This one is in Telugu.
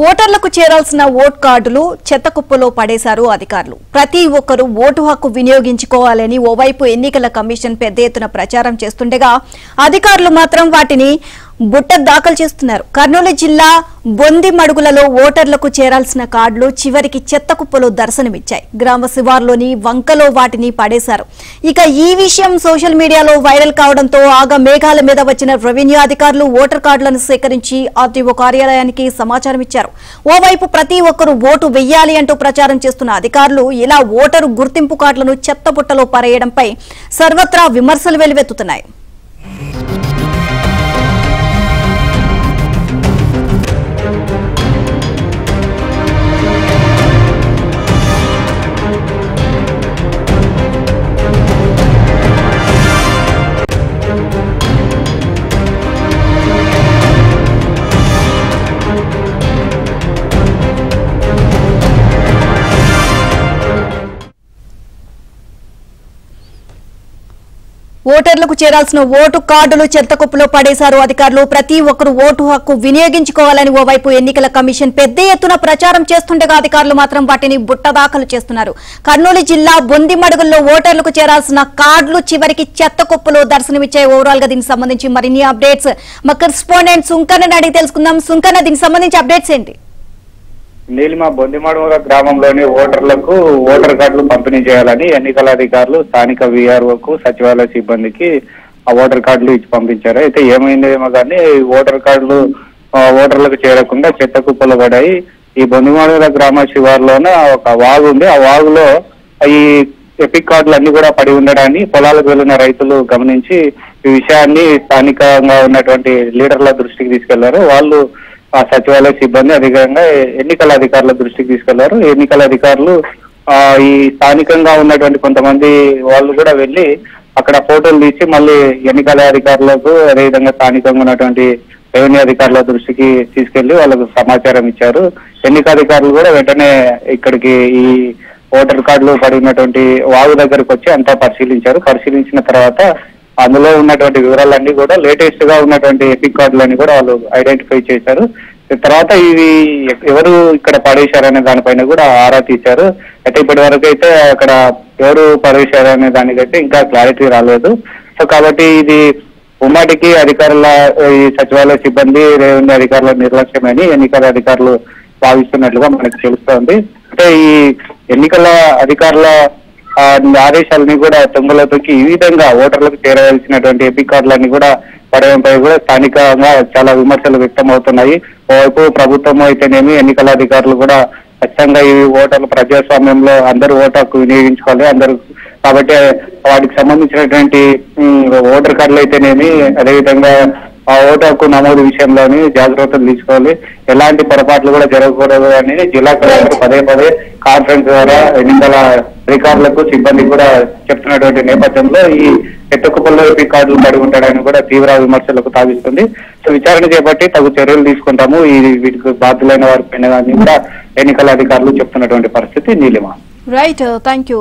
ఓటర్లకు చేరాల్సిన ఓట్ కార్డులు చెత్తకుప్పలో పడేశారు అధికారులు. ప్రతి ఒక్కరూ ఓటు హక్కు వినియోగించుకోవాలని ఓవైపు ఎన్నికల కమిషన్ పెద్ద ఎత్తున ప్రచారం చేస్తుండగా అధికారులు మాత్రం వాటిని బుట్ట దాఖలు చేస్తున్నారు. కర్నూలు జిల్లా బొందిమడుగులలో ఓటర్లకు చేరాల్సిన కార్డులు చివరికి చెత్తకుప్పలో దర్శనమిచ్చాయి. గ్రామ శివార్లోని వంకలో వాటిని పడేశారు. ఇక ఈ విషయం సోషల్ మీడియాలో వైరల్ కావడంతో ఆగ మేఘాల మీద వచ్చిన రెవెన్యూ అధికారులు ఓటర్ కార్డులను సేకరించి ఆర్టీఓ కార్యాలయానికి సమాచారం ఇచ్చారు. ఓవైపు ప్రతి ఒక్కరూ ఓటు వెయ్యాలి అంటూ ప్రచారం చేస్తున్న అధికారులు ఇలా ఓటరు గుర్తింపు కార్డులను చెత్తబుట్టలో పడేయడంపై సర్వత్రా విమర్శలు వెల్లువెత్తుతున్నాయి. ఓటర్లకు చేరాల్సిన ఓటు కార్డులు చెత్తకుప్పలో పడేశారు అధికారులు. ప్రతి ఒక్కరూ ఓటు హక్కు వినియోగించుకోవాలని ఓవైపు ఎన్నికల కమిషన్ పెద్ద ఎత్తున ప్రచారం చేస్తుండగా అధికారులు మాత్రం వాటిని బుట్ట దాఖలు చేస్తున్నారు. కర్నూలు జిల్లా బొందిమడుగుల్లో ఓటర్లకు చేరాల్సిన కార్డులు చివరికి చెత్తకుప్పలో దర్శనమిచ్చాయి. ఓవరాల్ గా దీనికి సంబంధించి మరిన్ని అప్డేట్స్ మా కరెస్పాండెంట్ సుంకన్న అడిగి తెలుసుకుందాం. సుంకన్న, దీనికి సంబంధించి అప్డేట్స్ ఏంటి? నీలిమ బొందిమడుగుల గ్రామంలోని ఓటర్లకు ఓటర్ కార్డులు పంపిణీ చేయాలని ఎన్నికల అధికారులు స్థానిక వీఆర్ఓకు సచివాలయ సిబ్బందికి ఆ ఓటర్ కార్డులు ఇచ్చి పంపించారు. అయితే ఏమైందేమో కానీ ఓటర్ కార్డులు ఓటర్లకు చేరకుండా చెత్త కుప్పలు పడాయి. ఈ బొందిమడుగుల గ్రామ శివారులోన ఒక వాగు ఉంది. ఆ వాగులో ఈ ఎపిక్ కార్డులు అన్ని కూడా పడి ఉండడాన్ని పొలాలకు వెళ్లిన రైతులు గమనించి ఈ విషయాన్ని స్థానికంగా ఉన్నటువంటి లీడర్ల దృష్టికి తీసుకెళ్లారు. వాళ్ళు ఆ సచివాలయ సిబ్బంది అధికారంగా ఎన్నికల అధికారుల దృష్టికి తీసుకెళ్లారు. ఎన్నికల అధికారులు ఈ స్థానికంగా ఉన్నటువంటి కొంతమంది వాళ్ళు కూడా వెళ్లి అక్కడ ఫోటోలు తీసి మళ్ళీ ఎన్నికల అధికారులకు అదేవిధంగా స్థానికంగా ఉన్నటువంటి రెవెన్యూ అధికారుల దృష్టికి తీసుకెళ్లి వాళ్ళకు సమాచారం ఇచ్చారు. ఎన్నికల అధికారులు కూడా వెంటనే ఇక్కడికి ఈ ఓటర్ కార్డులు పడి ఉన్నటువంటి వాగు దగ్గరకు వచ్చి అంతా పరిశీలించారు. పరిశీలించిన తర్వాత అందులో ఉన్నటువంటి వివరాలన్నీ కూడా లేటెస్ట్ గా ఉన్నటువంటి ఎపిక్ కార్డులన్నీ కూడా వాళ్ళు ఐడెంటిఫై చేశారు. తర్వాత ఇవి ఎవరు ఇక్కడ పడేశారనే దానిపైన కూడా ఆరా తీశారు. అయితే ఇప్పటి వరకు అయితే అక్కడ ఎవరు పడేశారనే దానికైతే ఇంకా క్లారిటీ రాలేదు. సో కాబట్టి ఇది ఉమ్మడికి అధికారుల ఈ సచివాలయ సిబ్బంది రెవెన్యూ అధికారుల నిర్లక్ష్యమని ఎన్నికల అధికారులు భావిస్తున్నట్లుగా మనకు తెలుస్తోంది. అంటే ఈ ఎన్నికల అధికారుల ఆదేశాలని కూడా తొంగలో తొక్కి ఈ విధంగా ఓటర్లకు చేరవలసినటువంటి ఎపిక్ కార్డులన్నీ కూడా పడడంపై కూడా స్థానికంగా చాలా విమర్శలు వ్యక్తం అవుతున్నాయి. ఓవైపు ప్రభుత్వం అయితేనేమి ఎన్నికల అధికారులు కూడా ఖచ్చితంగా ఈ ఓటర్ల ప్రజాస్వామ్యంలో అందరూ ఓటు హక్కు వినియోగించుకోవాలి అందరూ కాబట్టి వాటికి సంబంధించినటువంటి ఓటర్ కార్డులు అయితేనేమి అదేవిధంగా ఆ ఓటు హక్కు నమోదు విషయంలోని జాగ్రత్తలు తీసుకోవాలి. ఎలాంటి పొరపాట్లు కూడా జరగకూడదు అని జిల్లా కలెక్టర్ పదే పదే కాన్ఫరెన్స్ ద్వారా ఎన్నికల అధికారులకు సిబ్బంది కూడా చెప్తున్నటువంటి నేపథ్యంలో ఈ చెత్తకుప్పల్లో ఎపిక్ కార్డులు పడి ఉంటాడని కూడా తీవ్ర విమర్శలకు తావిస్తుంది. సో విచారణ చేపట్టి తగు చర్యలు తీసుకుంటాము వీటికి బాధ్యులైన వారిపైన కూడా ఎన్నికల అధికారులు చెప్తున్నటువంటి పరిస్థితి. నీలిమ. Right, thank you.